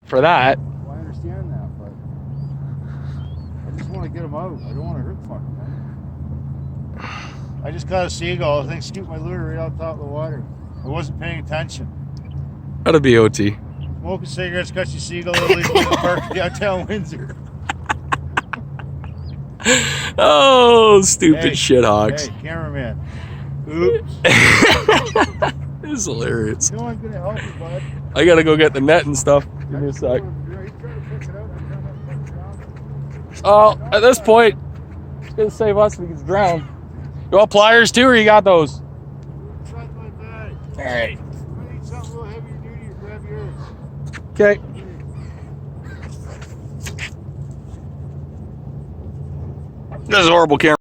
for that. Well, I understand that, but I just want to get them out. I don't want to hurt the fucking thing. I just caught a seagull. I think scooped my lure right out top of the water. I wasn't paying attention. That'll be OT. Smoking cigarettes, catch a seagull literally in the park downtown Windsor. Oh, stupid Hey, shithawks. Hey, cameraman. Oops. This is hilarious. You know I'm gonna help you, bud. I gotta go get the net and stuff. Give me a sec. Oh, at this point, it's gonna save us if he gets drowned. You want pliers too, or you got those? Inside my bag. All right. I need something a little heavier duty. Grab yours. Okay. This is a horrible camera.